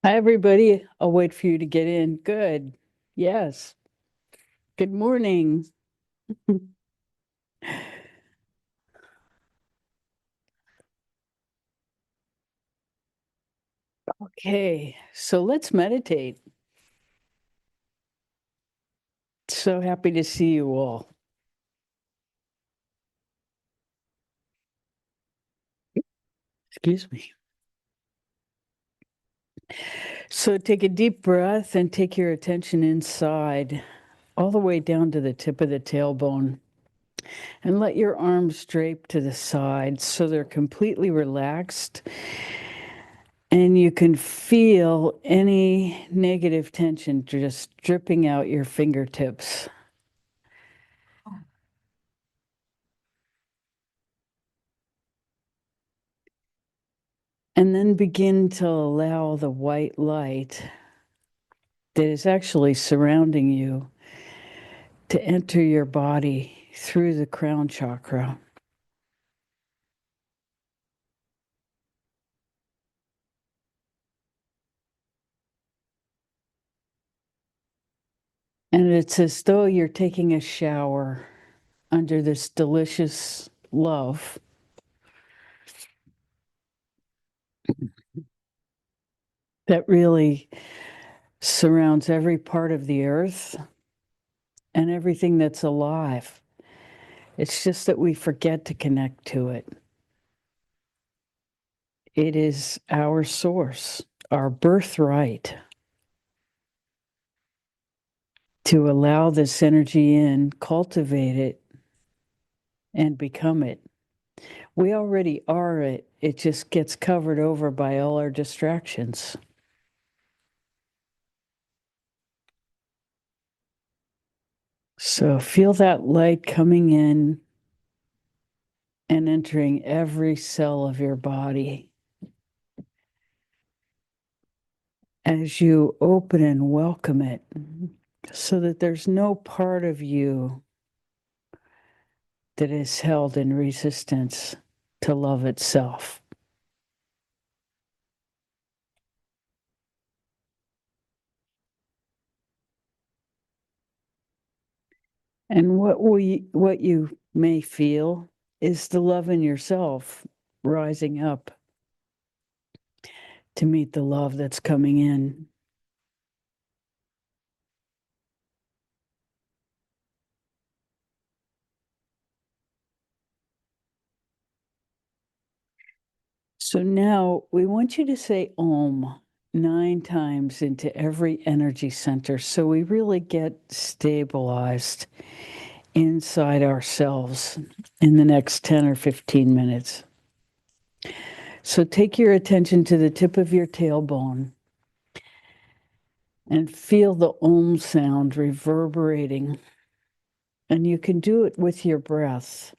Hi, everybody. I'll wait for you to get in. Good. Yes. Good morning. Okay, so let's meditate. So happy to see you all. Excuse me. So take a deep breath and take your attention inside, all the way down to the tip of the tailbone. And let your arms drape to the side so they're completely relaxed. And you can feel any negative tension just dripping out your fingertips. And then begin to allow the white light that is actually surrounding you to enter your body through the crown chakra. And it's as though you're taking a shower under this delicious love that really surrounds every part of the earth and everything that's alive. It's just that we forget to connect to it. It is our source, our birthright to allow this energy in, cultivate it, and become it. We already are it. It just gets covered over by all our distractions. So feel that light coming in and entering every cell of your body as you open and welcome it, so that there's no part of you that is held in resistance to love itself. And what you may feel is the love in yourself rising up to meet the love that's coming in. So now we want you to say Om 9 times into every energy center so we really get stabilized inside ourselves in the next 10 or 15 minutes. So take your attention to the tip of your tailbone and feel the Om sound reverberating. And you can do it with your breath.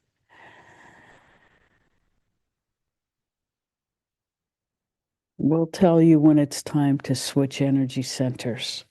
We'll tell you when it's time to switch energy centers.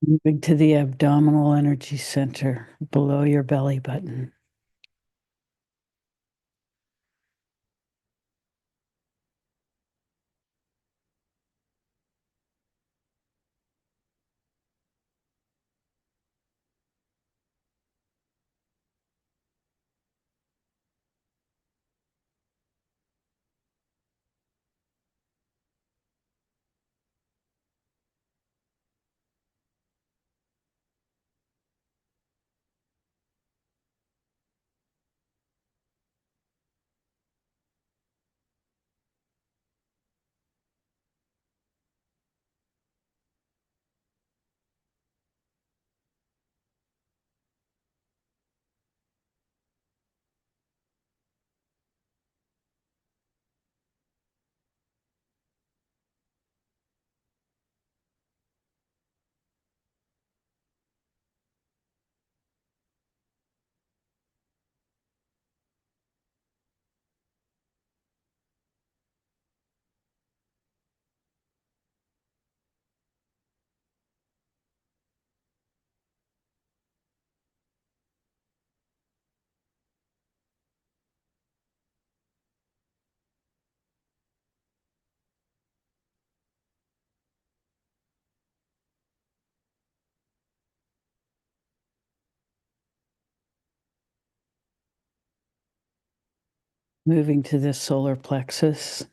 Moving to the abdominal energy center below your belly button. Moving to the solar plexus.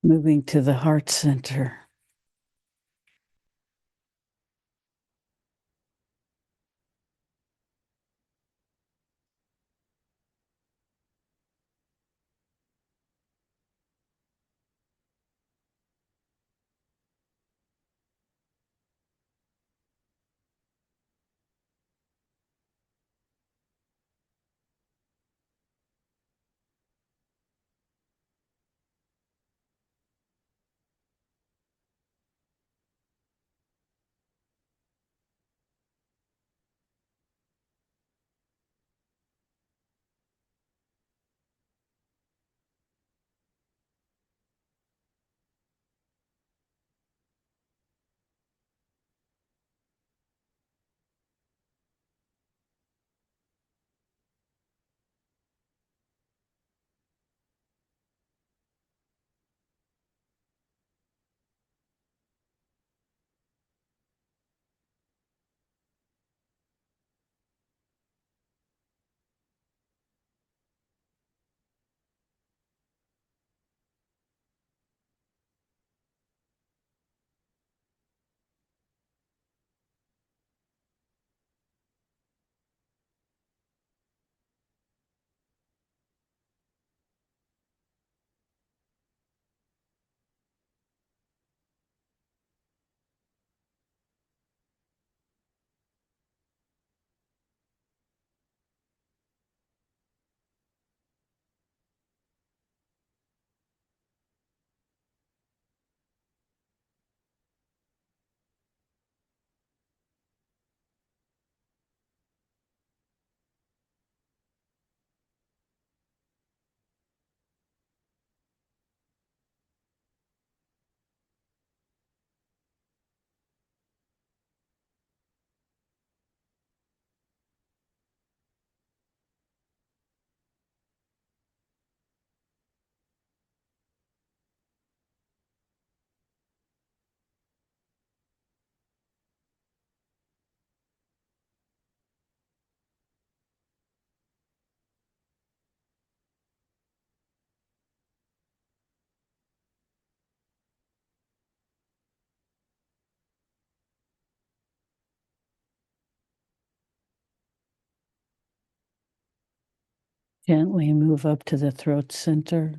Moving to the heart center. Gently move up to the throat center.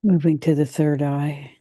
Moving to the third eye.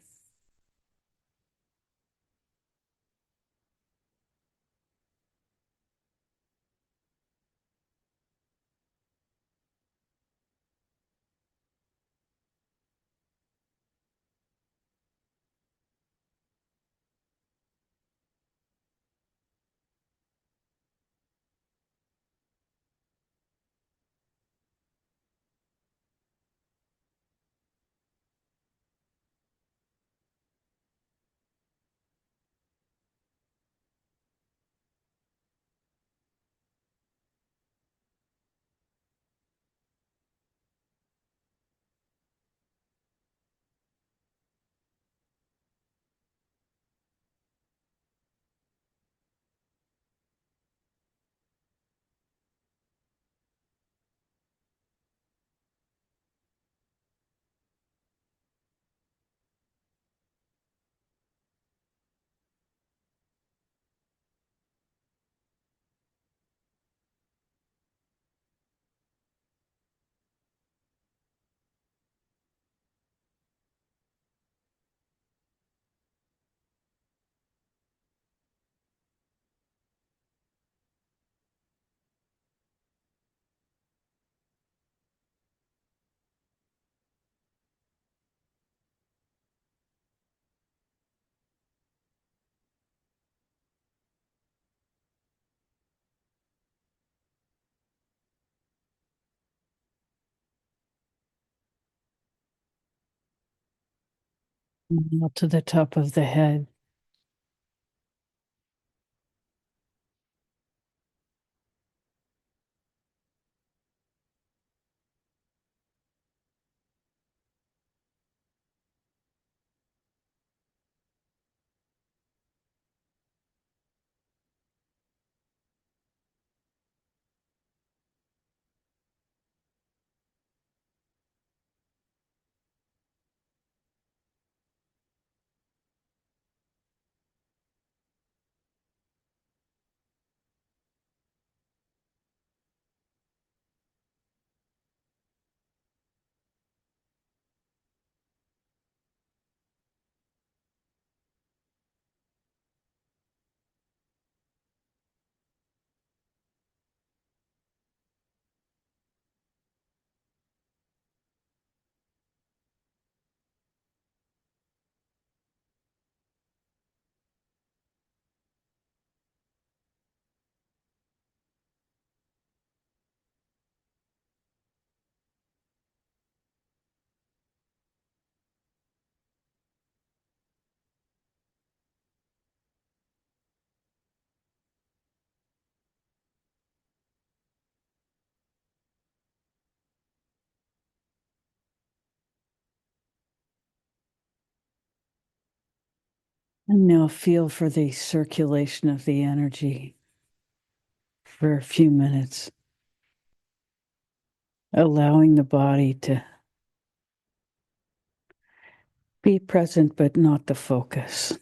Now to the top of the head. And now feel for the circulation of the energy for a few minutes, allowing the body to be present but not the focus.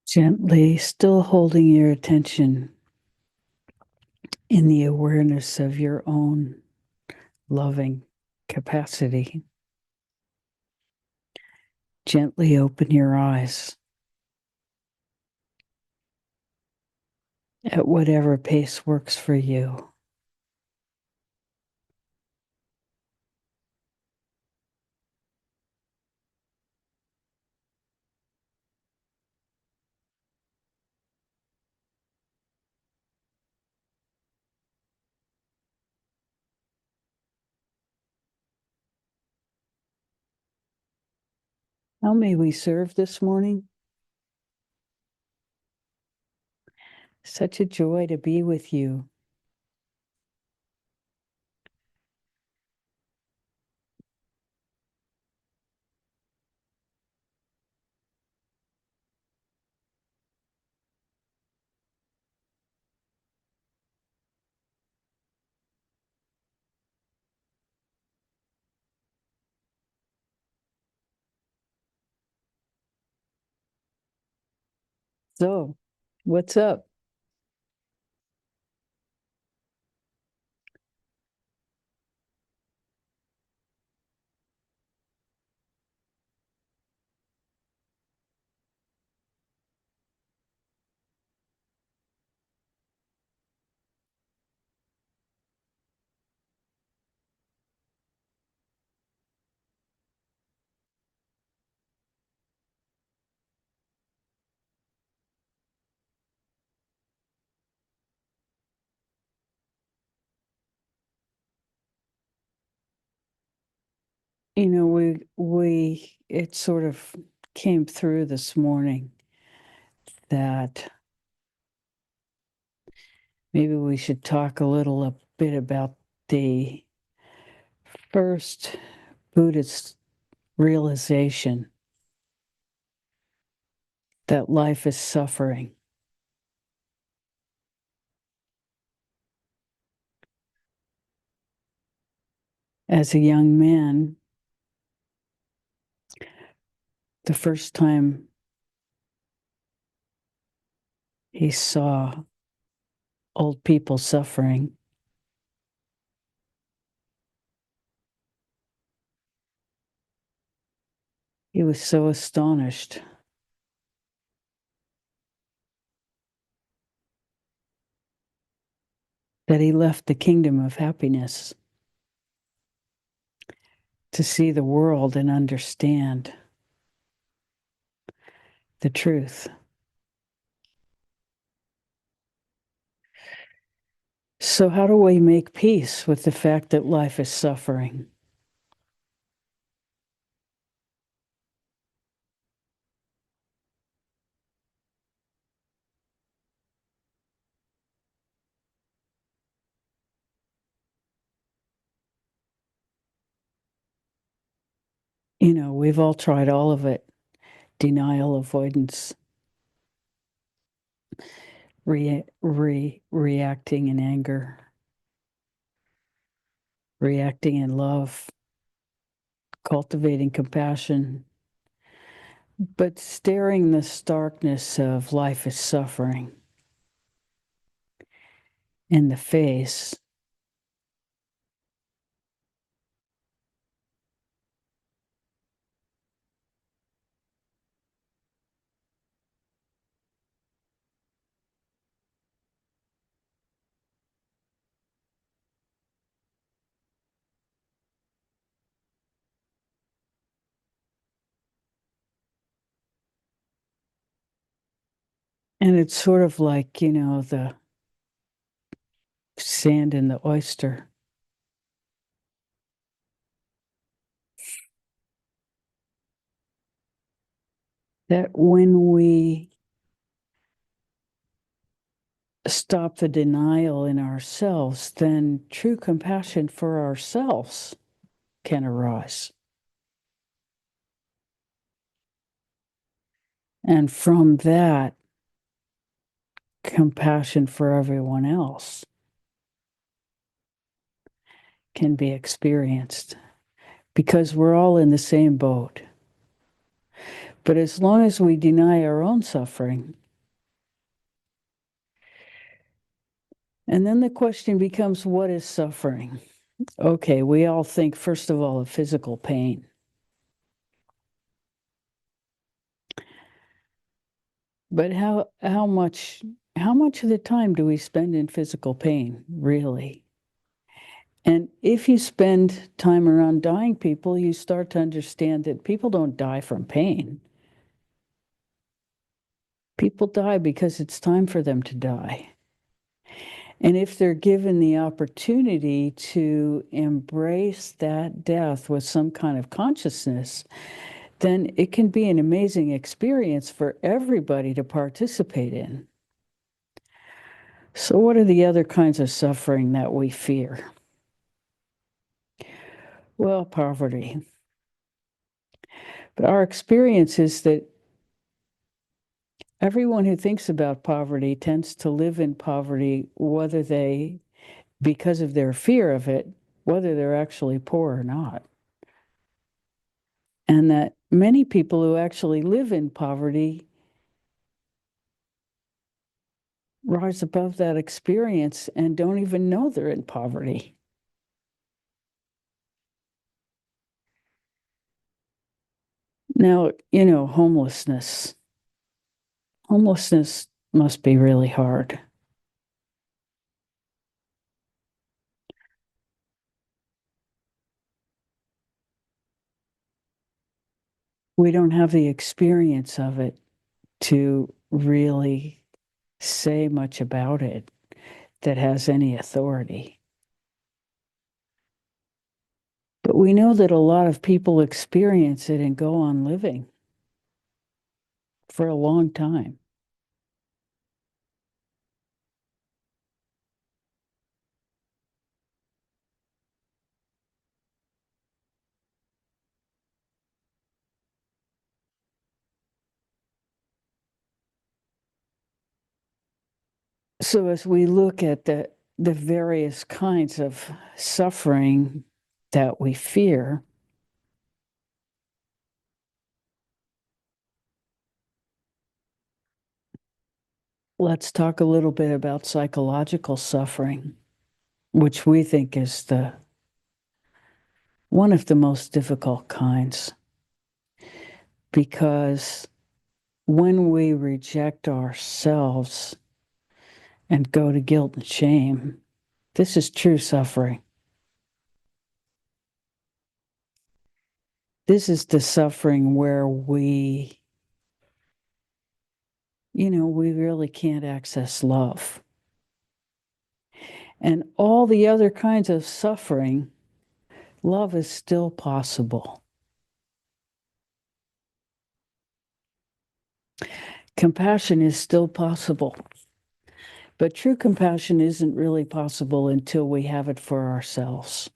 Gently, still holding your attention in the awareness of your own loving capacity. Gently open your eyes at whatever pace works for you. How may we serve this morning? Such a joy to be with you. So, what's up? it sort of came through this morning that maybe we should talk a bit about the first Buddhist realization that life is suffering. As a young man, the first time he saw old people suffering, he was so astonished that he left the kingdom of happiness to see the world and understand the truth. So, how do we make peace with the fact that life is suffering? You know, we've all tried all of it: denial, avoidance, reacting in anger, reacting in love, cultivating compassion, but staring the starkness of life is suffering in the face. And it's sort of like, you know, the sand in the oyster. That when we stop the denial in ourselves, then true compassion for ourselves can arise. And from that, compassion for everyone else can be experienced because we're all in the same boat. But as long as we deny our own suffering, and then the question becomes, what is suffering? Okay, we all think, first of all, of physical pain. But how much of the time do we spend in physical pain, really? And if you spend time around dying people, you start to understand that people don't die from pain. People die because it's time for them to die. And if they're given the opportunity to embrace that death with some kind of consciousness, then it can be an amazing experience for everybody to participate in. So, what are the other kinds of suffering that we fear? Well, poverty. But our experience is that everyone who thinks about poverty tends to live in poverty, whether they, because of their fear of it, whether they're actually poor or not. And that many people who actually live in poverty rise above that experience and don't even know they're in poverty. Now, you know, homelessness. Homelessness must be really hard. We don't have the experience of it to really say much about it that has any authority. But we know that a lot of people experience it and go on living for a long time. So as we look at the various kinds of suffering that we fear, let's talk a little bit about psychological suffering, which we think is the one of the most difficult kinds, because when we reject ourselves and go to guilt and shame, this is true suffering. This is the suffering where we really can't access love. And all the other kinds of suffering, love is still possible. Compassion is still possible. But true compassion isn't really possible until we have it for ourselves.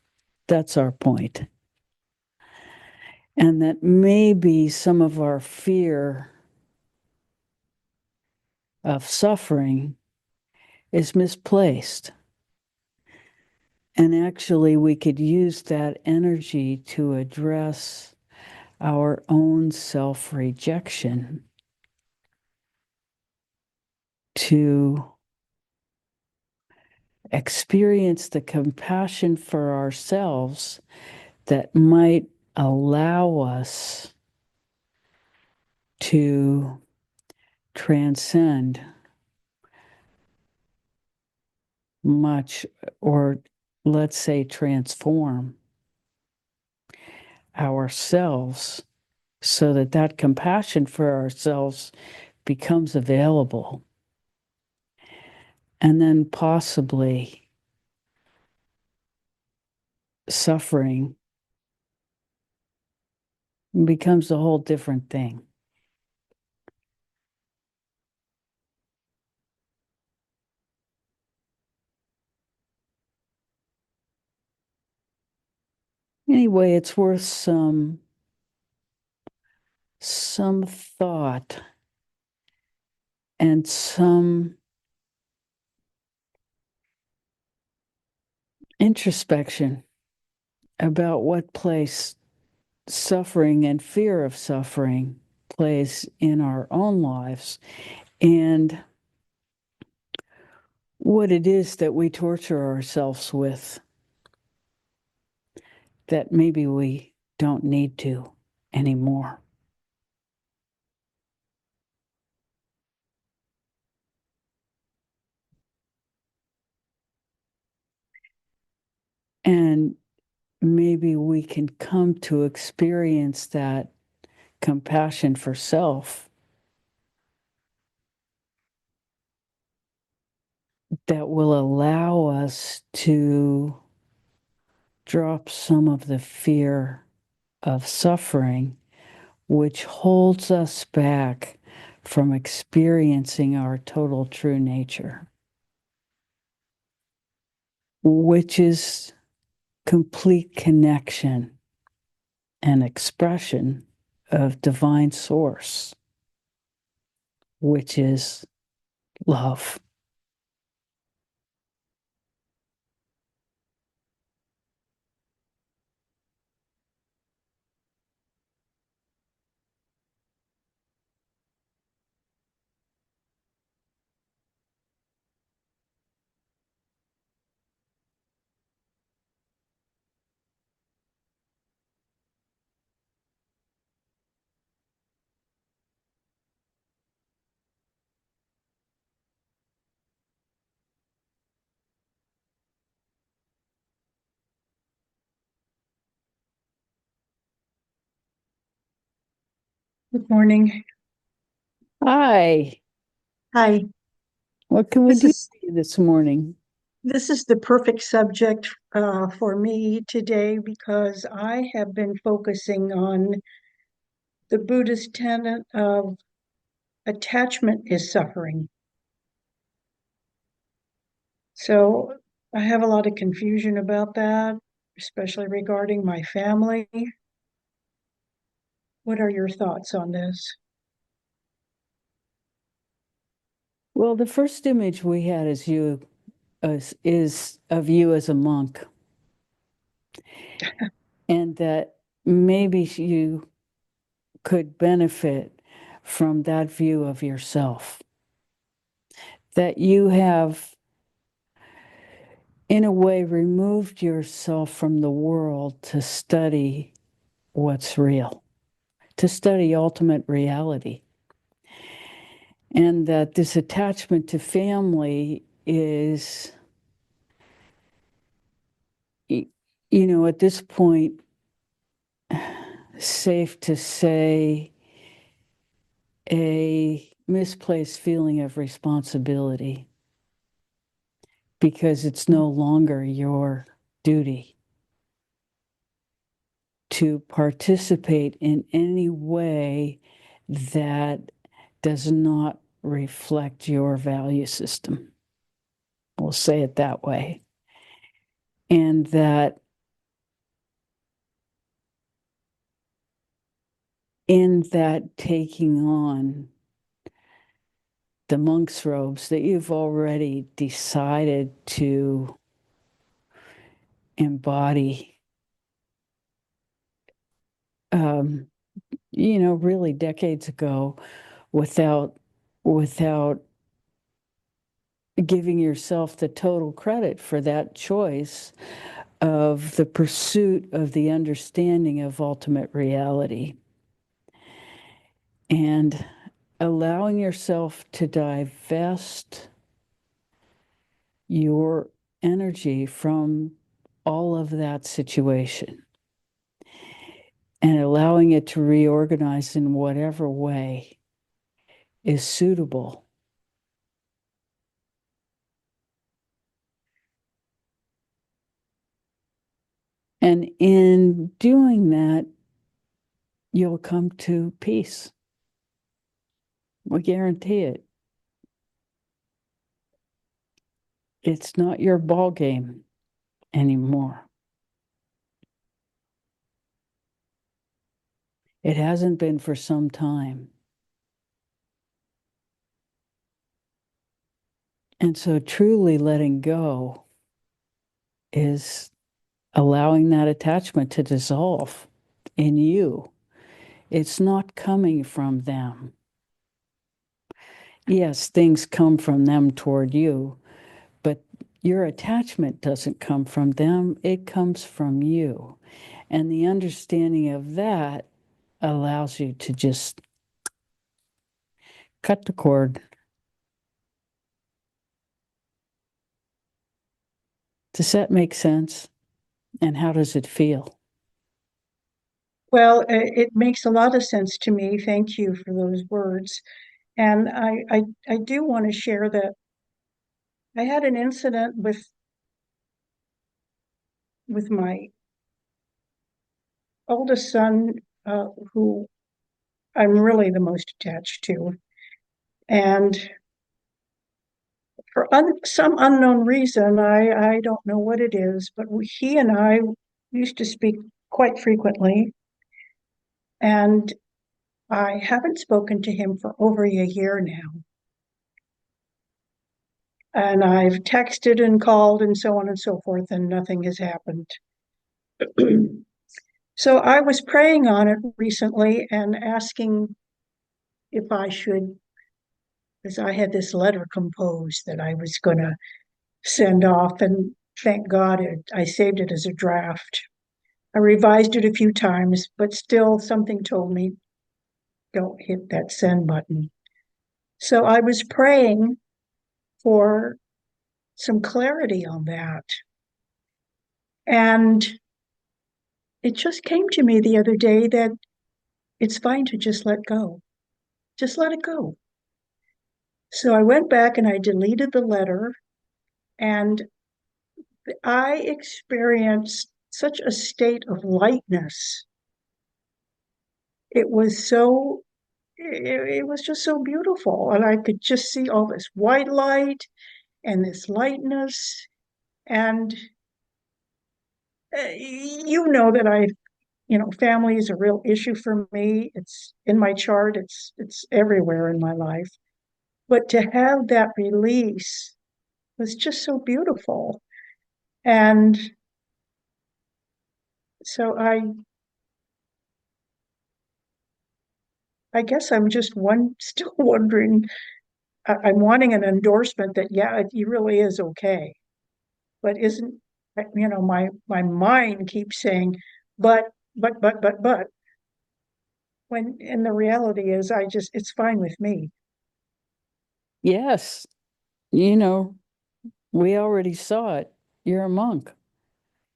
That's our point. And that maybe some of our fear of suffering is misplaced. And actually, we could use that energy to address our own self-rejection, to experience the compassion for ourselves that might allow us to transcend much, or let's say transform ourselves so that that compassion for ourselves becomes available. And then possibly suffering becomes a whole different thing. Anyway, it's worth some thought and some introspection about what place suffering and fear of suffering plays in our own lives, and what it is that we torture ourselves with that maybe we don't need to anymore. And maybe we can come to experience that compassion for self that will allow us to drop some of the fear of suffering, which holds us back from experiencing our total true nature, which is complete connection and expression of divine source, which is love. Good morning. Hi, Hi. what can we This do is for you this morning? This is the perfect subject for me today because I have been focusing on the Buddhist tenet of attachment is suffering. So I have a lot of confusion about that, especially regarding my family. What are your thoughts on this? Well, the first image we had is of you as a monk, and that maybe you could benefit from that view of yourself. That you have, in a way, removed yourself from the world to study what's real, to study ultimate reality. And that this attachment to family is, at this point, safe to say, a misplaced feeling of responsibility because it's no longer your duty to participate in any way that does not reflect your value system. We'll say it that way. And that in that taking on the monk's robes, that you've already decided to embody, really decades ago, without giving yourself the total credit for that choice of the pursuit of the understanding of ultimate reality, and allowing yourself to divest your energy from all of that situation and allowing it to reorganize in whatever way is suitable. And in doing that, you'll come to peace. We guarantee it. It's not your ball game anymore. It hasn't been for some time. And so truly letting go is allowing that attachment to dissolve in you. It's not coming from them. Yes, things come from them toward you, but your attachment doesn't come from them, it comes from you. And the understanding of that allows you to just cut the cord. Does that make sense? And how does it feel? Well, it makes a lot of sense to me. Thank you for those words. And I do want to share that I had an incident with my oldest son, who I'm really the most attached to. And for some unknown reason, I don't know what it is, but he and I used to speak quite frequently. And I haven't spoken to him for over a year now. And I've texted and called and so on and so forth, and nothing has happened. So I was praying on it recently and asking if I should, because I had this letter composed that I was going to send off, and thank God I saved it as a draft. I revised it a few times, but still something told me don't hit that send button. So I was praying for some clarity on that. And it just came to me the other day that it's fine to just let go. Just let it go. So I went back and I deleted the letter, and I experienced such a state of lightness. It was so, it was just so beautiful. And I could just see all this white light and this lightness. And you know that family is a real issue for me. It's in my chart. It's everywhere in my life. But to have that release was just so beautiful. And so I guess I'm just still wondering. I'm wanting an endorsement that yeah, it really is okay. But isn't my mind keeps saying, but but when and the reality is it's fine with me. Yes, you know, we already saw it. You're a monk.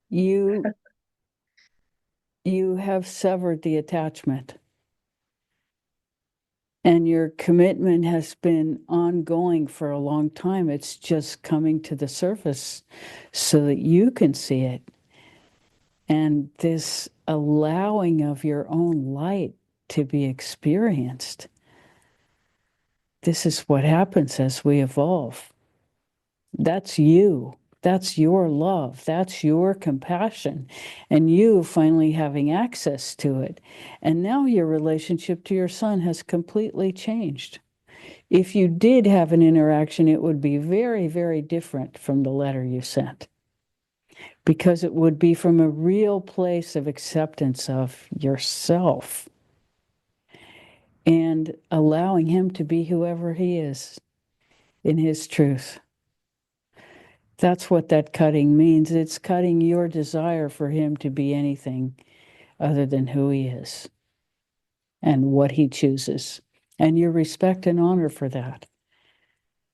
You you have severed the attachment, and your commitment has been ongoing for a long time. It's just coming to the surface so that you can see it. And this allowing of your own light to be experienced, this is what happens as we evolve. That's you. That's your love. That's your compassion. And you finally having access to it. And now your relationship to your son has completely changed. If you did have an interaction, it would be very, very different from the letter you sent, because it would be from a real place of acceptance of yourself and allowing him to be whoever he is in his truth. That's what that cutting means. It's cutting your desire for him to be anything other than who he is and what he chooses, and your respect and honor for that.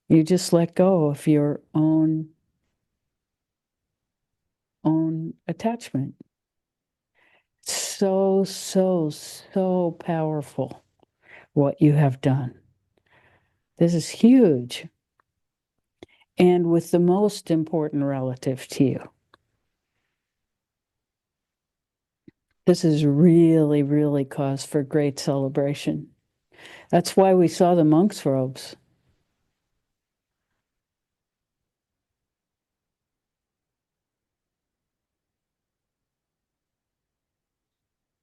You just let go of your own attachment. So, so, so powerful what you have done. This is huge. And with the most important relative to you. This is really, really cause for great celebration. That's why we saw the monks' robes.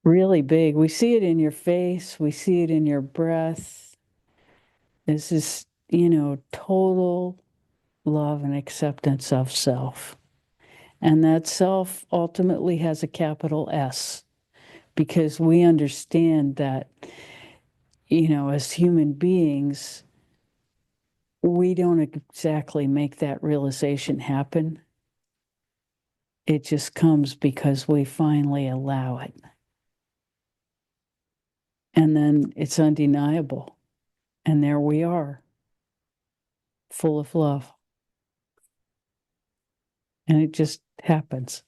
Really big. We see it in your face, we see it in your breath. This is, total love and acceptance of self. And that self ultimately has a capital S, because we understand that, as human beings, we don't exactly make that realization happen. It just comes because we finally allow it. And then it's undeniable. And there we are, full of love. And it just happens.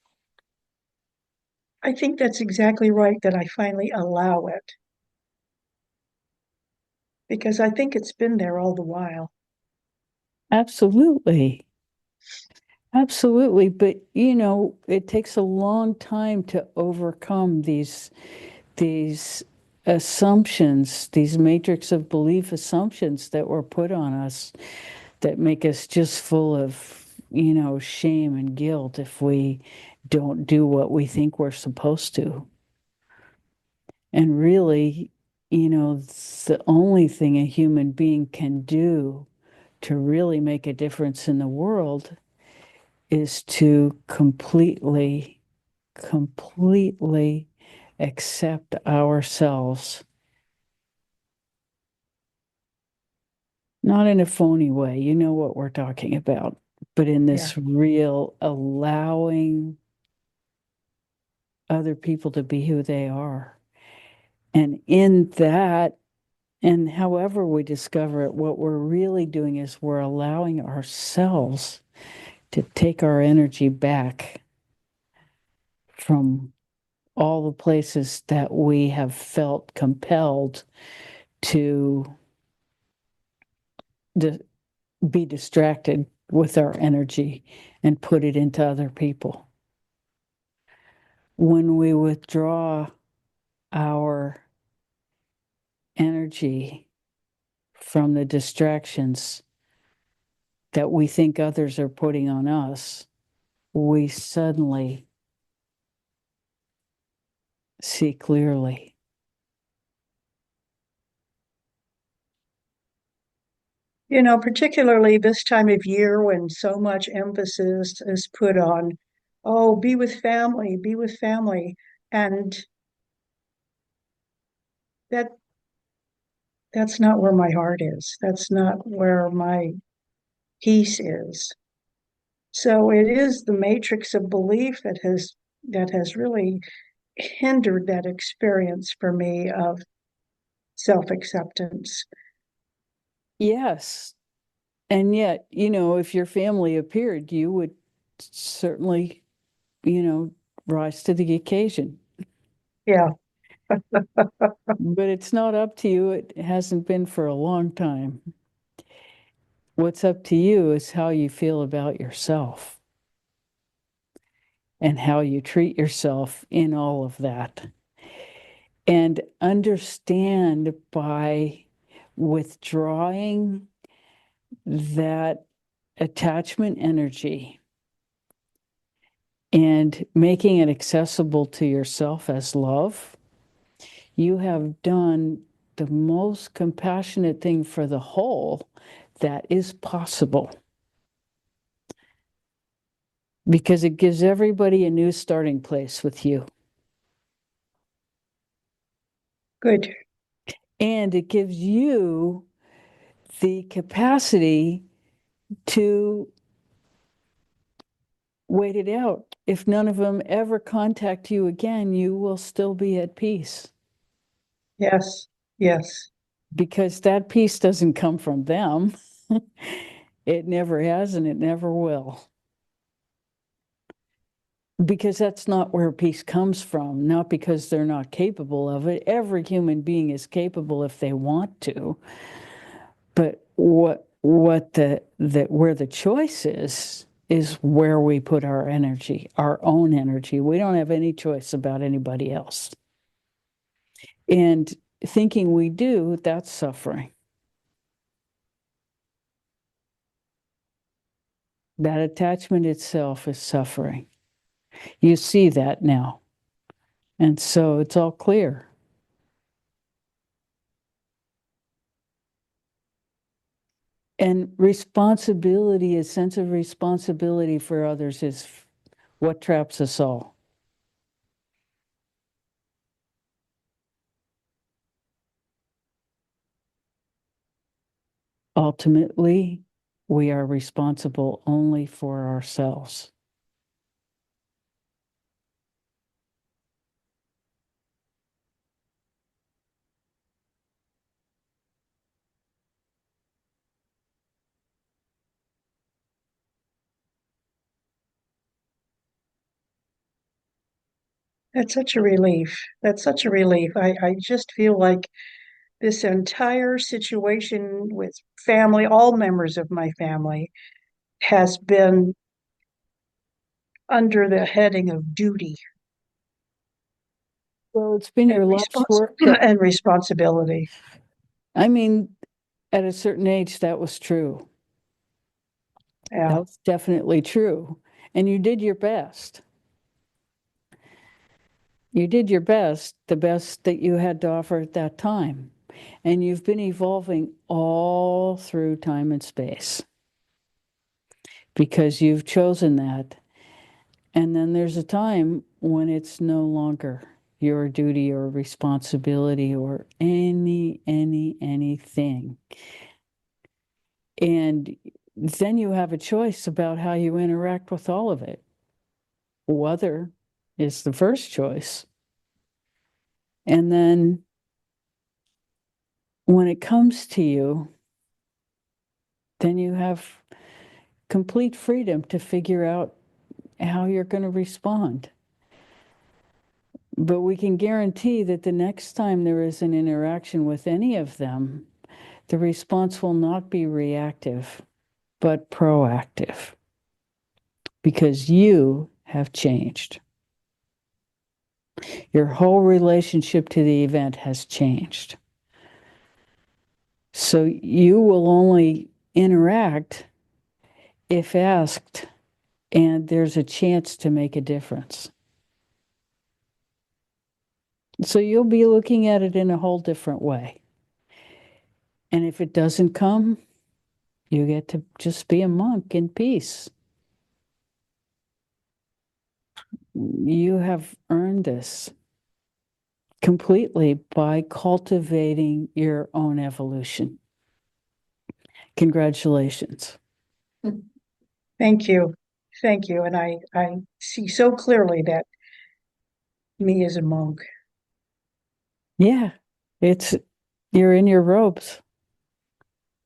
I think that's exactly right that I finally allow it because I think it's been there all the while. Absolutely. Absolutely. But, it takes a long time to overcome these assumptions, these matrix of belief assumptions that were put on us that make us just full of, shame and guilt if we don't do what we think we're supposed to. And really, the only thing a human being can do to really make a difference in the world is to completely accept ourselves. Not in a phony way, you know what we're talking about, but in Yeah. this real allowing other people to be who they are. And in that, and however we discover it, what we're really doing is we're allowing ourselves to take our energy back from all the places that we have felt compelled to be distracted with our energy and put it into other people. When we withdraw our energy from the distractions that we think others are putting on us, we suddenly see clearly. Particularly this time of year when so much emphasis is put on, oh, be with family, be with family. And that that's not where my heart is. That's not where my peace is. So it is the matrix of belief that has really hindered that experience for me of self-acceptance. Yes. And yet, if your family appeared, you would certainly, rise to the occasion. Yeah, But it's not up to you. It hasn't been for a long time. What's up to you is how you feel about yourself and how you treat yourself in all of that. And understand by withdrawing that attachment energy and making it accessible to yourself as love, you have done the most compassionate thing for the whole that is possible. Because it gives everybody a new starting place with you. good. And it gives you the capacity to wait it out. If none of them ever contact you again, you will still be at peace. Yes, yes. Because that peace doesn't come from them. It never has and it never will. Because that's not where peace comes from, not because they're not capable of it. Every human being is capable if they want to. But what the where the choice is where we put our energy, our own energy. We don't have any choice about anybody else. And thinking we do, that's suffering. That attachment itself is suffering. You see that now. And so it's all clear. And responsibility, a sense of responsibility for others is what traps us all. Ultimately, we are responsible only for ourselves. That's such a relief. That's such a relief. I just feel like this entire situation with family, all members of my family, has been under the heading of duty Well, it's been and your life's work that, and responsibility. I mean, at a certain age, that was true. That Yeah, was definitely true. And you did your best. You did your best, the best that you had to offer at that time. And you've been evolving all through time and space because you've chosen that. And then there's a time when it's no longer your duty or responsibility or anything. And then you have a choice about how you interact with all of it. Whether is the first choice. And then when it comes to you, then you have complete freedom to figure out how you're going to respond. But we can guarantee that the next time there is an interaction with any of them, the response will not be reactive. but proactive, because you have changed. Your whole relationship to the event has changed. So you will only interact if asked, and there's a chance to make a difference. So you'll be looking at it in a whole different way. And if it doesn't come, you get to just be a monk in peace. You have earned this completely by cultivating your own evolution. Congratulations. Thank you. Thank you. And I see so clearly that me as a monk. Yeah, it's you're in your robes.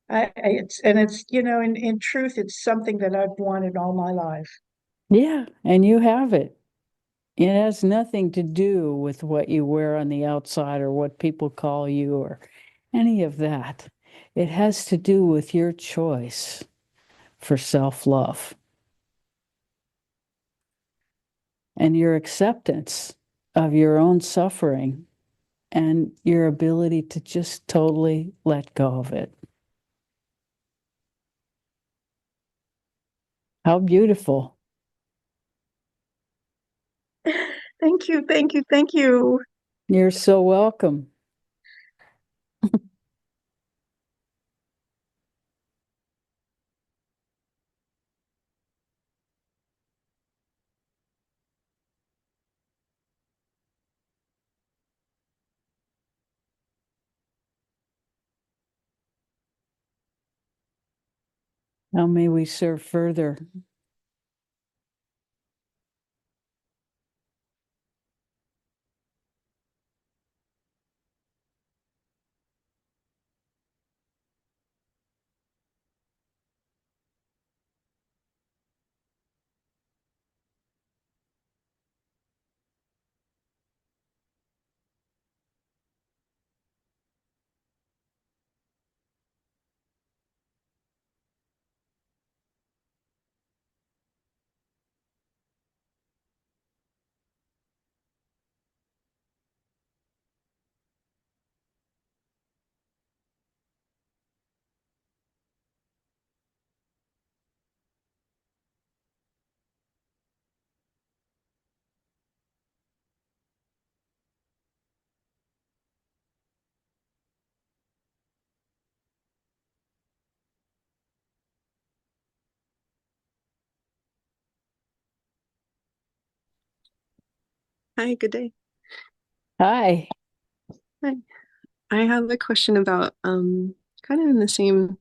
It's, in truth, it's something that I've wanted all my life. Yeah, and you have it. It has nothing to do with what you wear on the outside or what people call you or any of that. It has to do with your choice for self-love and your acceptance of your own suffering and your ability to just totally let go of it. How beautiful. Thank you, thank you, thank you. You're so welcome. How may we serve further? Hi, good day. Hi. Hi. I have a question about kind of in the same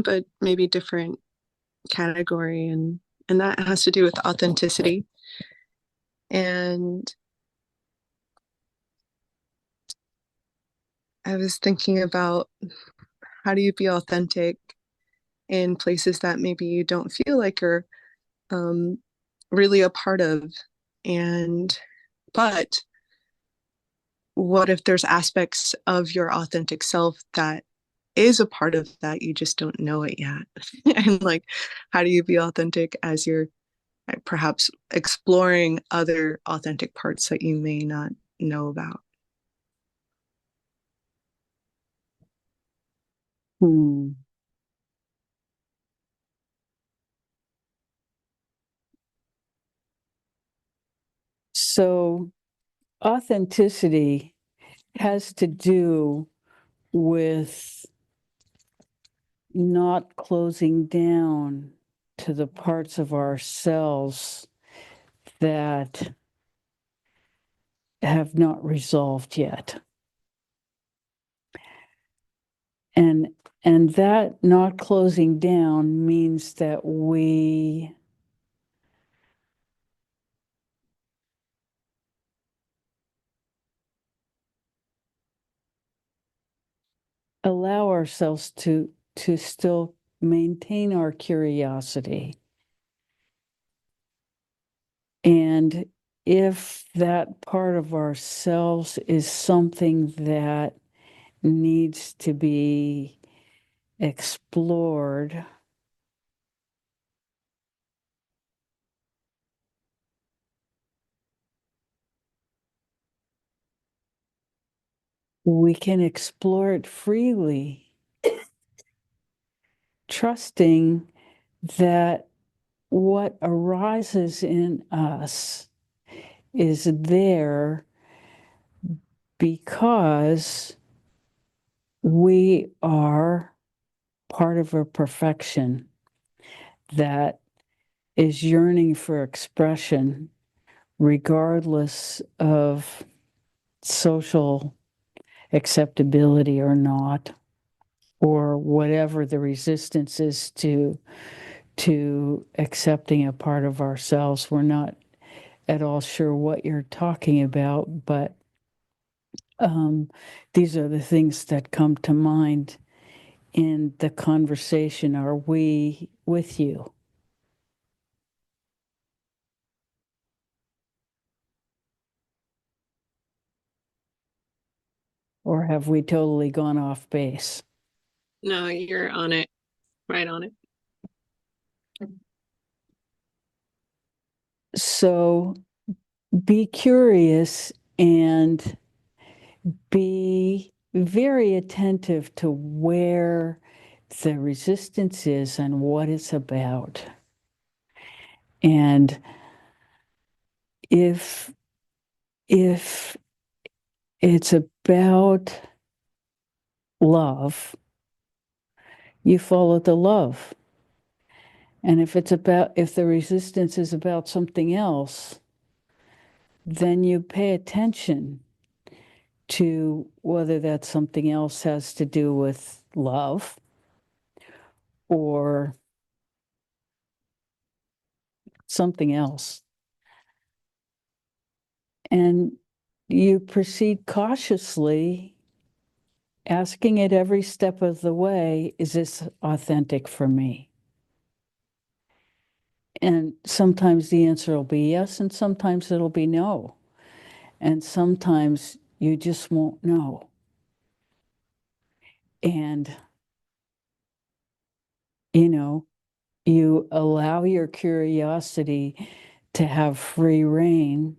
but maybe different category, and that has to do with authenticity. And I was thinking about, how do you be authentic in places that maybe you don't feel like you're um, really a part of? And but what if there's aspects of your authentic self that is a part of that, you just don't know it yet? And like, how do you be authentic as you're perhaps exploring other authentic parts that you may not know about? Hmm. So authenticity has to do with not closing down to the parts of ourselves that have not resolved yet. And that not closing down means that we allow ourselves to still maintain our curiosity. And if that part of ourselves is something that needs to be explored we can explore it freely, trusting that what arises in us is there because we are part of a perfection that is yearning for expression, regardless of social acceptability or not, or whatever the resistance is to accepting a part of ourselves. We're not at all sure what you're talking about, but these are the things that come to mind in the conversation. Are we with you? Or have we totally gone off base? No, you're on it, right on it. So be curious and be very attentive to where the resistance is and what it's about. And if it's about love, you follow the love. And if the resistance is about something else, then you pay attention to whether that something else has to do with love or something else. And you proceed cautiously, asking it every step of the way, is this authentic for me? And sometimes the answer will be yes, and sometimes it'll be no. And sometimes you just won't know. And, you allow your curiosity to have free rein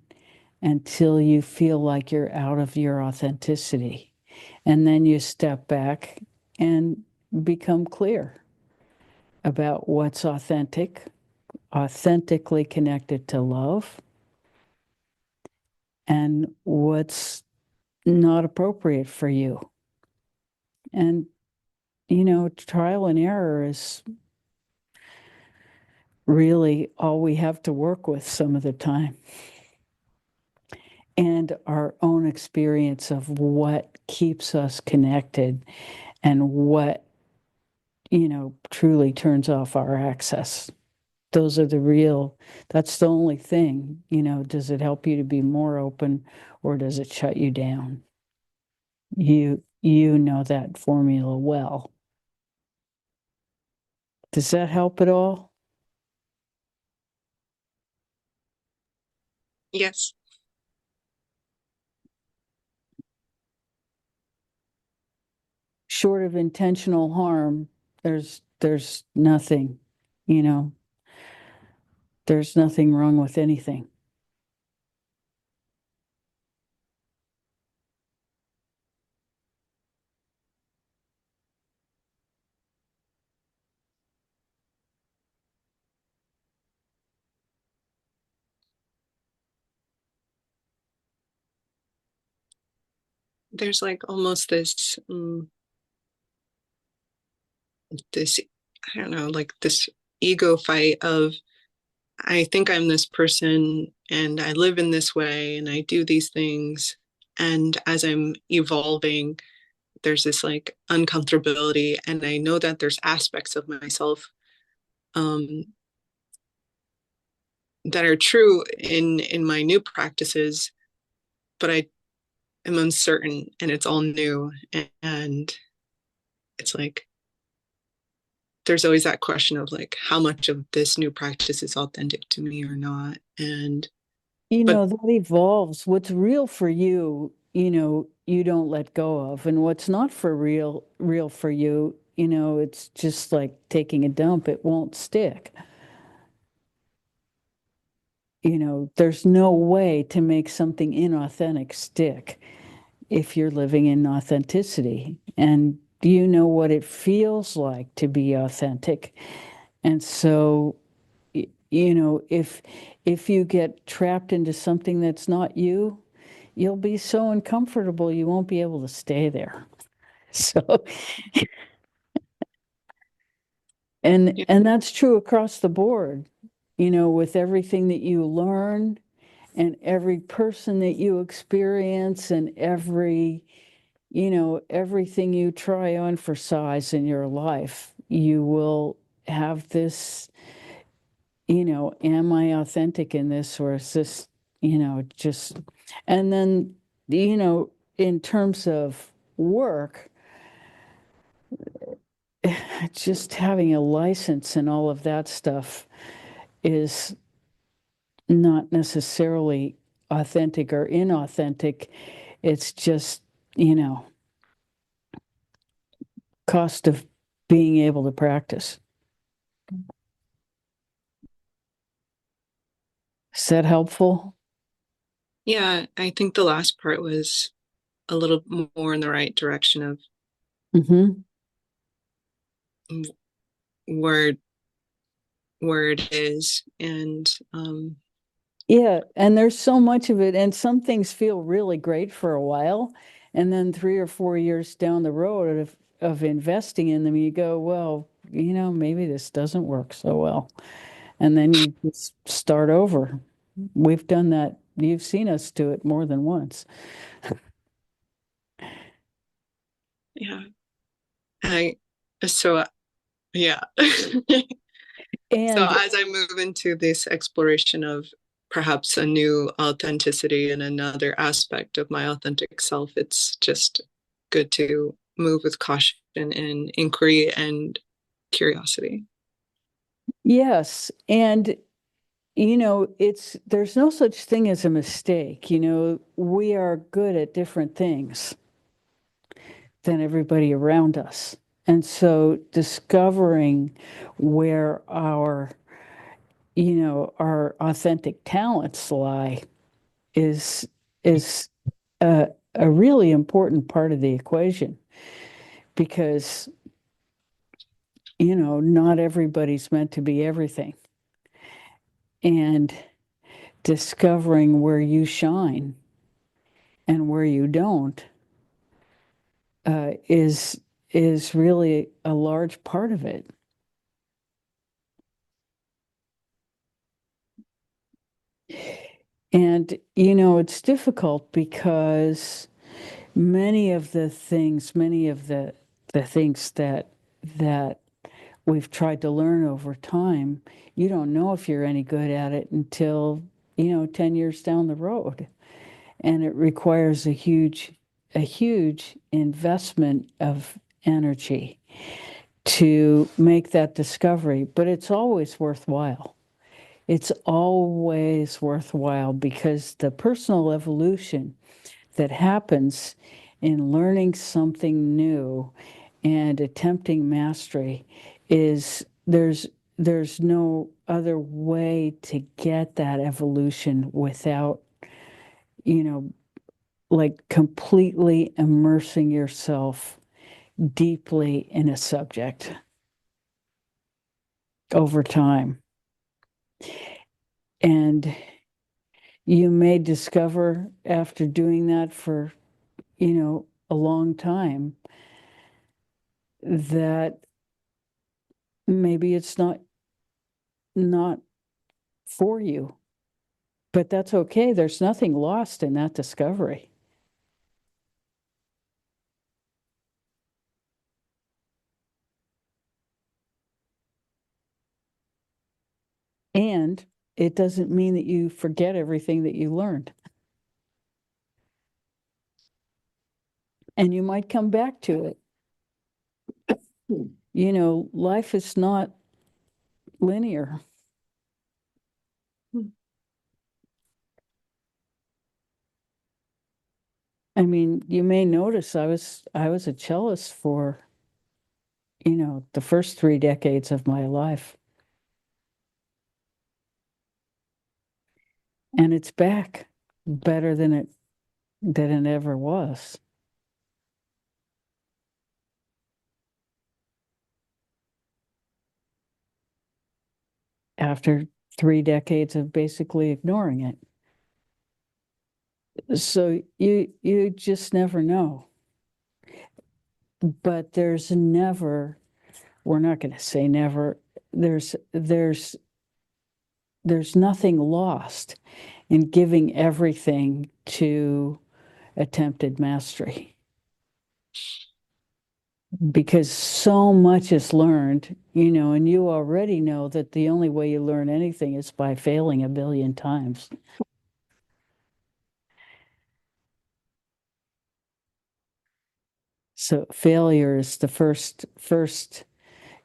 until you feel like you're out of your authenticity. And then you step back and become clear about what's authentically connected to love, and what's not appropriate for you. And, trial and error is really all we have to work with some of the time. And our own experience of what keeps us connected and what, truly turns off our access. That's the only thing, does it help you to be more open or does it shut you down? You know that formula well. Does that help at all? Yes. Short of intentional harm, there's nothing, there's nothing wrong with anything. There's like almost this, I don't know, like this ego fight of, I think I'm this person and I live in this way and I do these things. And as I'm evolving, there's this like uncomfortability. And I know that there's aspects of myself um, that are true in my new practices, but I am uncertain and it's all new. And it's like, there's always that question of like, how much of this new practice is authentic to me or not? And but That evolves. What's real for you, you don't let go of. And what's not real for you, it's just like taking a dump. It won't stick. There's no way to make something inauthentic stick. if you're living in authenticity, and you know what it feels like to be authentic. And so, you know, if you get trapped into something that's not you, you'll be so uncomfortable you won't be able to stay there. So, Yeah. and that's true across the board, you know, with everything that you learn and every person that you experience and every, you know, everything you try on for size in your life, you will have this, you know, am I authentic in this, or is this, you know, just, and then, you know, in terms of work, just having a license and all of that stuff is not necessarily authentic or inauthentic. It's just, you know, cost of being able to practice. Is that helpful? Yeah, I think the last part was a little more in the right direction of Mm-hmm. where where it is. And Yeah, and there's so much of it, and some things feel really great for a while, and then 3 or 4 years down the road of investing in them, you go, well, you know, maybe this doesn't work so well, and then you just start over. We've done that. You've seen us do it more than once. yeah, I so yeah. So And as I move into this exploration of perhaps a new authenticity and another aspect of my authentic self, it's just good to move with caution and inquiry and curiosity. yes, and you know, there's no such thing as a mistake. You know, we are good at different things than everybody around us. And so discovering where our, you know, our authentic talents lie is a really important part of the equation, because, you know, not everybody's meant to be everything. And discovering where you shine and where you don't is really a large part of it. And you know, it's difficult because many of the things that we've tried to learn over time, you don't know if you're any good at it until, you know, 10 years down the road. And it requires a huge investment of energy to make that discovery, but it's always worthwhile. It's always worthwhile because the personal evolution that happens in learning something new and attempting mastery is there's no other way to get that evolution without, you know, like completely immersing yourself deeply in a subject over time. And you may discover after doing that for, you know, a long time that maybe it's not for you. But that's okay. There's nothing lost in that discovery. And it doesn't mean that you forget everything that you learned. And you might come back to it. You know, life is not linear. I mean, you may notice I was a cellist for, you know, the first 3 decades of my life. And it's back better than it that it ever was. After 3 decades of basically ignoring it. So you just never know. But there's never, we're not going to say never, there's nothing lost in giving everything to attempted mastery. Because so much is learned, and you already know that the only way you learn anything is by failing a billion times. So failure is the first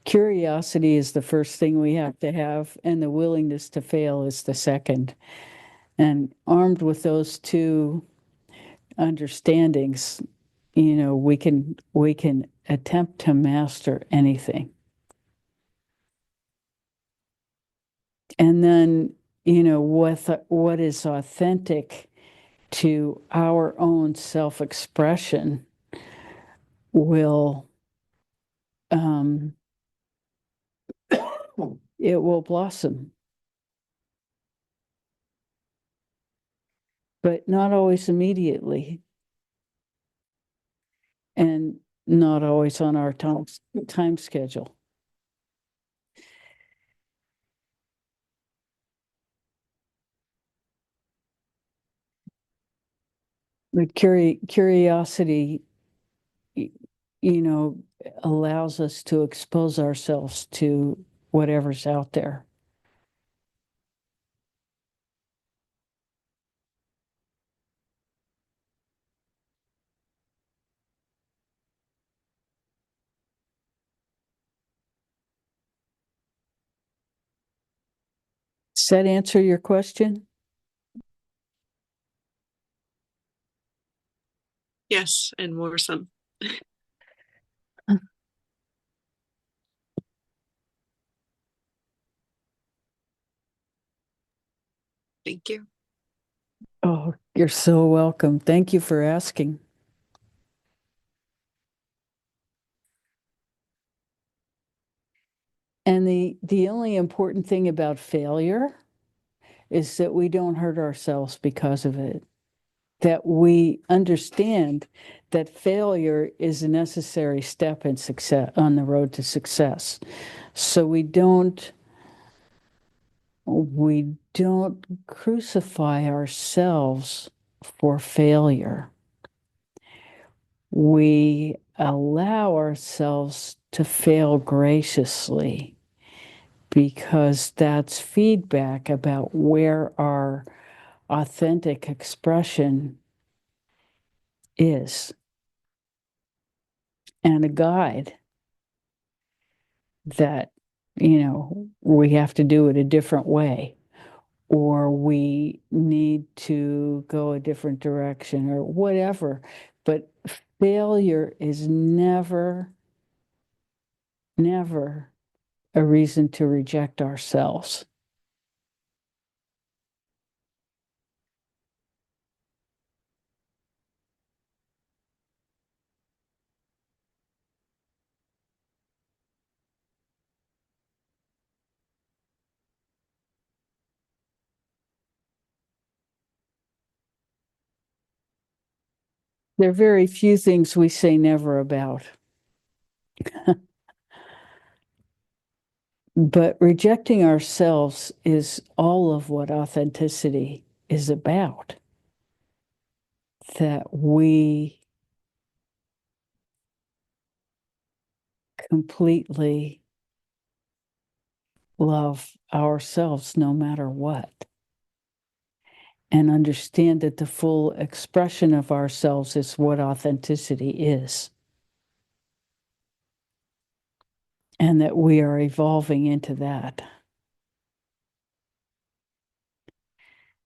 curiosity is the first thing we have to have, and the willingness to fail is the second. And armed with those two understandings, we can attempt to master anything. And then, what is authentic to our own self-expression will it will blossom, but not always immediately, and not always on our time schedule. But curiosity, allows us to expose ourselves to whatever's out there. Does that answer your question? Yes, and more some. Thank you. Oh, you're so welcome. Thank you for asking. And the only important thing about failure is that we don't hurt ourselves because of it. That we understand that failure is a necessary step in success, on the road to success. So we don't crucify ourselves for failure. We allow ourselves to fail graciously, because that's feedback about where our authentic expression is, and a guide that, we have to do it a different way, or we need to go a different direction, or whatever. But failure is never a reason to reject ourselves. There are very few things we say never about. But rejecting ourselves is all of what authenticity is about. That we completely love ourselves no matter what, and understand that the full expression of ourselves is what authenticity is, and that we are evolving into that.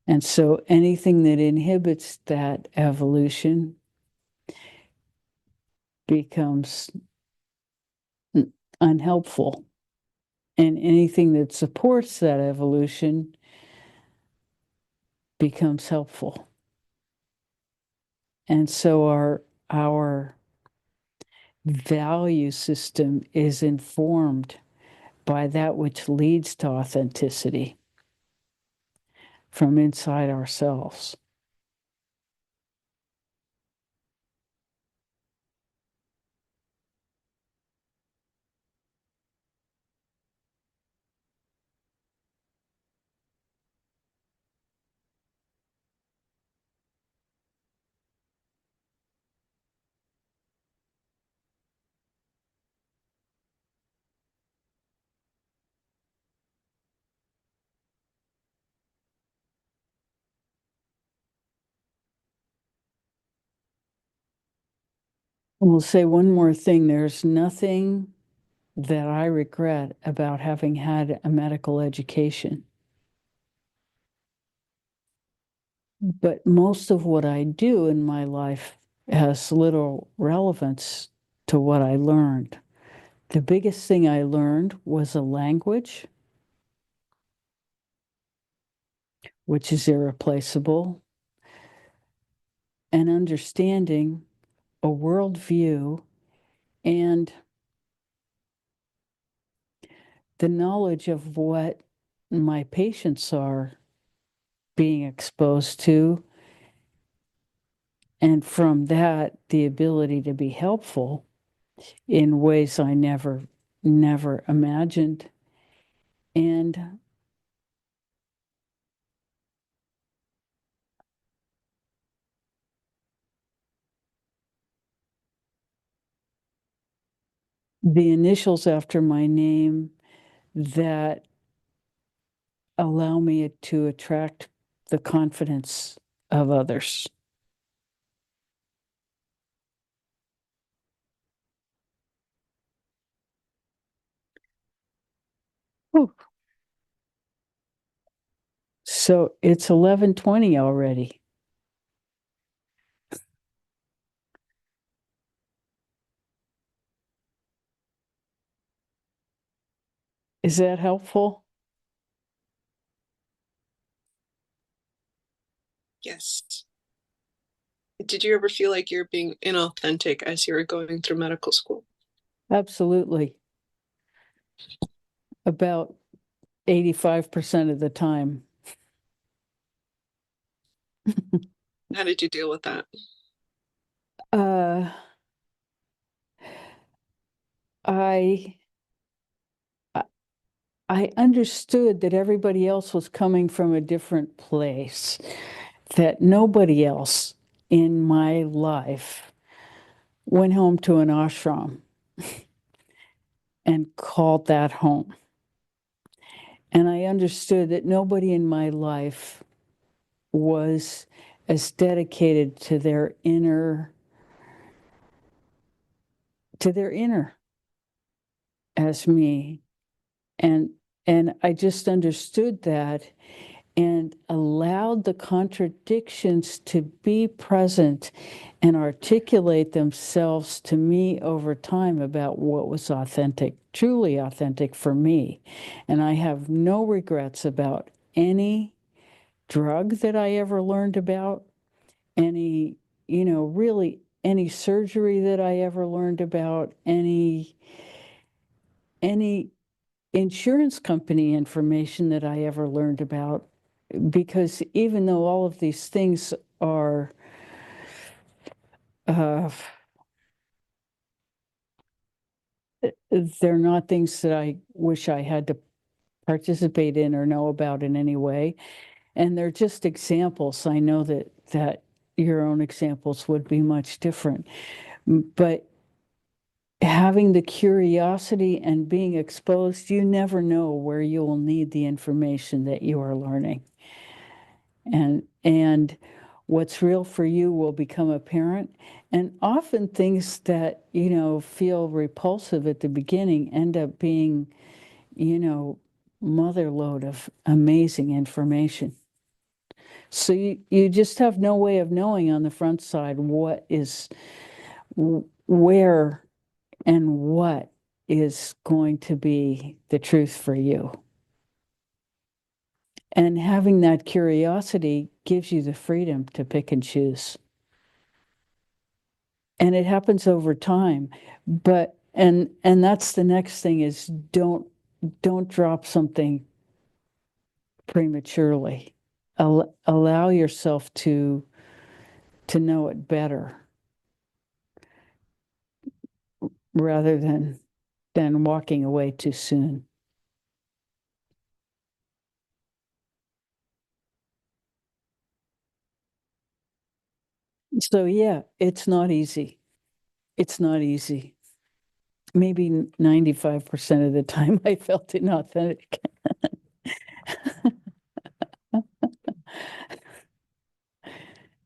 And so anything that inhibits that evolution becomes unhelpful, and anything that supports that evolution becomes helpful. And so our value system is informed by that which leads to authenticity from inside ourselves. And we'll say one more thing. There's nothing that I regret about having had a medical education. But most of what I do in my life has little relevance to what I learned. The biggest thing I learned was a language, which is irreplaceable, and understanding a worldview and the knowledge of what my patients are being exposed to. And from that, the ability to be helpful in ways I never imagined. And the initials after my name that allow me to attract the confidence of others. Whew. So it's 11:20 already. Is that helpful? Yes. Did you ever feel like you're being inauthentic as you were going through medical school? Absolutely. About 85% of the time. How did you deal with that? Uh, I I understood that everybody else was coming from a different place, that nobody else in my life went home to an ashram and called that home. And I understood that nobody in my life was as dedicated to their inner as me. And I just understood that and allowed the contradictions to be present and articulate themselves to me over time about what was authentic, truly authentic for me. And I have no regrets about any drug that I ever learned about, any, really any surgery that I ever learned about, any insurance company information that I ever learned about, because even though all of these things are uh, they're not things that I wish I had to participate in or know about in any way, and they're just examples. I know that your own examples would be much different, but having the curiosity and being exposed, you never know where you will need the information that you are learning. And what's real for you will become apparent. And often things that, feel repulsive at the beginning end up being, mother lode of amazing information. So you just have no way of knowing on the front side what is where and what is going to be the truth for you. And having that curiosity gives you the freedom to pick and choose. and it happens over time. But and that's the next thing is don't drop something prematurely. Allow yourself to know it better rather than walking away too soon. So yeah, it's not easy. It's not easy. Maybe 95% of the time I felt inauthentic.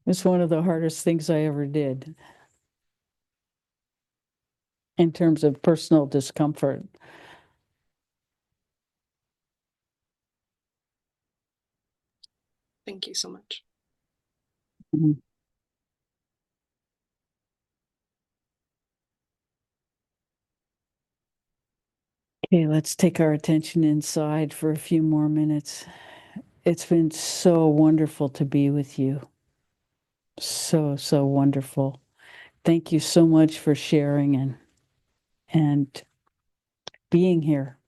It's one of the hardest things I ever did in terms of personal discomfort. Thank you so much. Mhm. Okay, let's take our attention inside for a few more minutes. It's been so wonderful to be with you. So, so wonderful. Thank you so much for sharing and being here.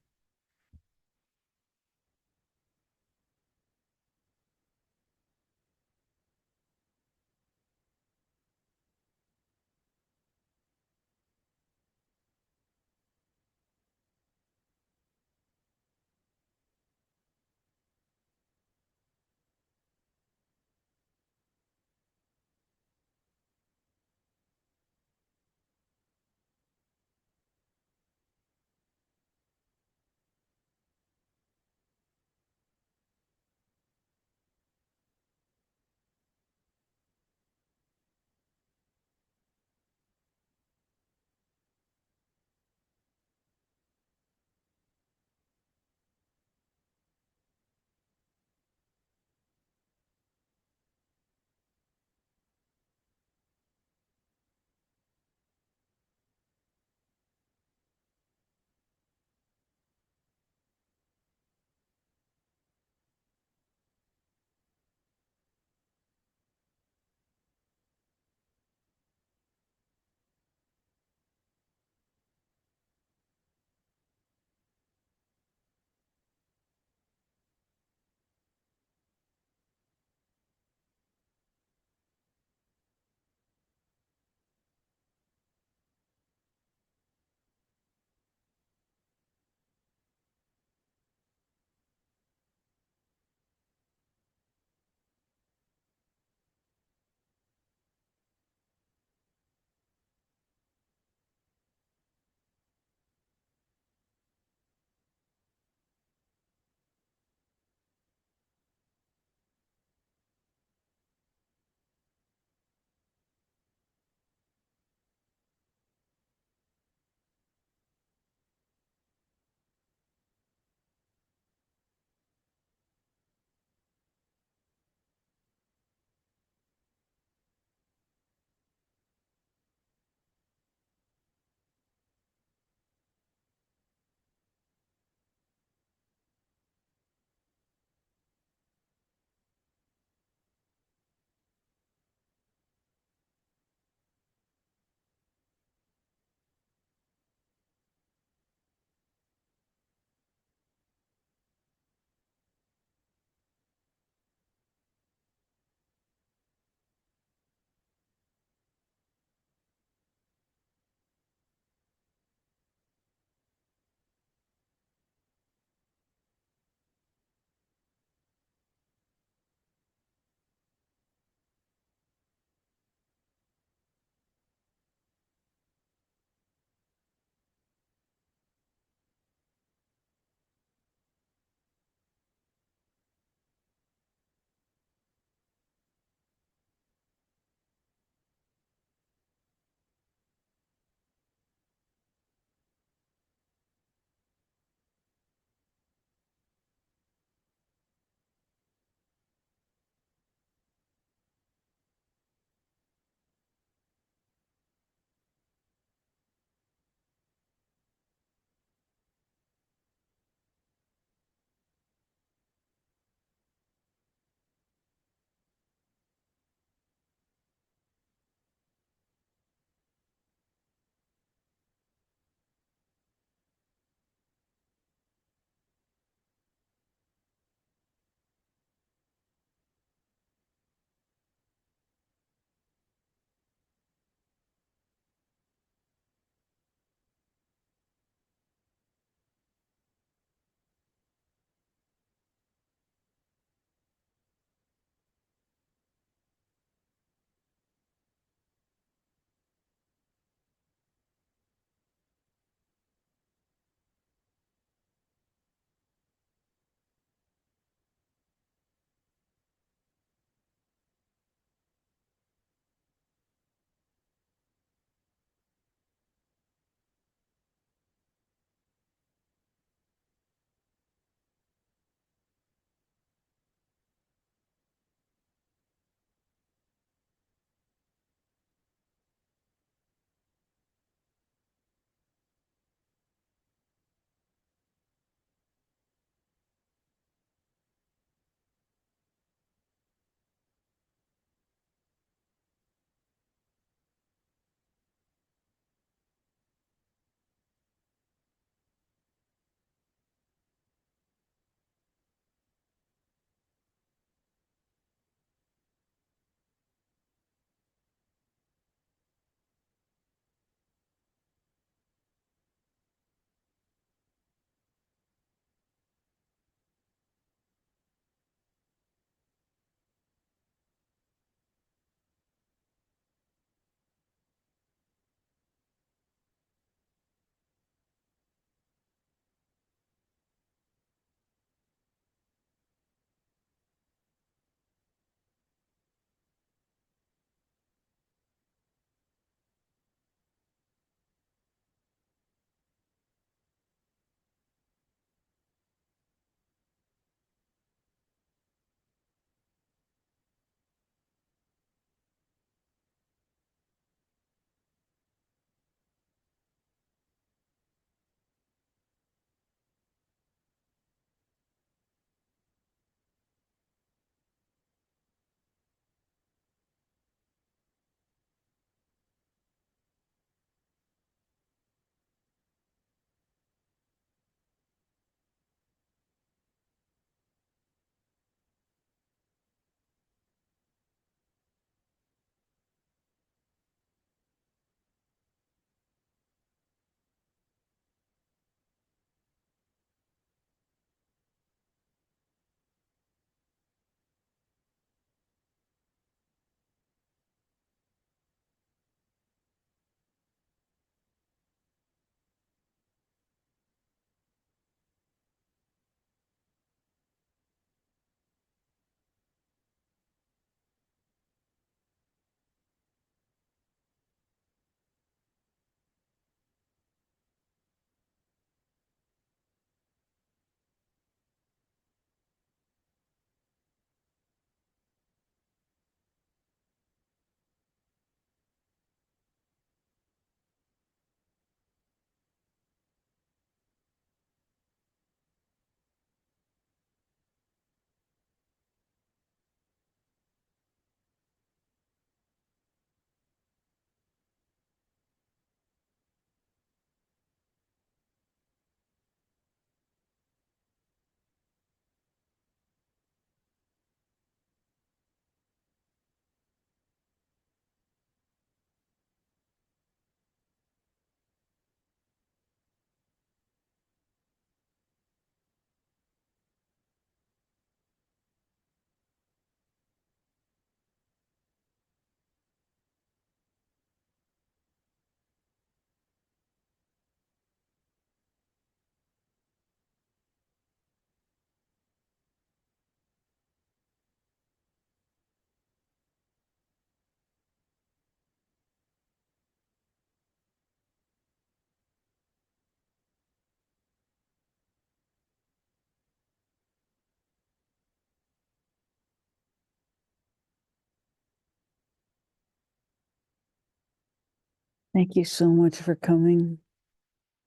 Thank you so much for coming.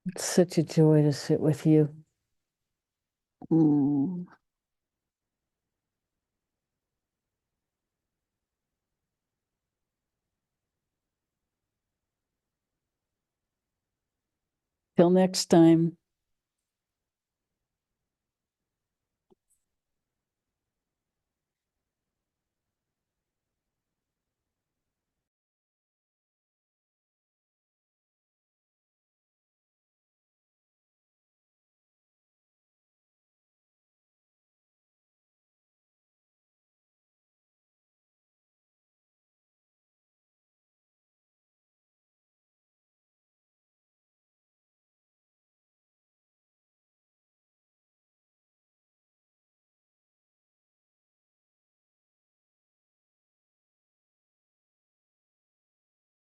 It's such a joy to sit with you. Mm. Till next time.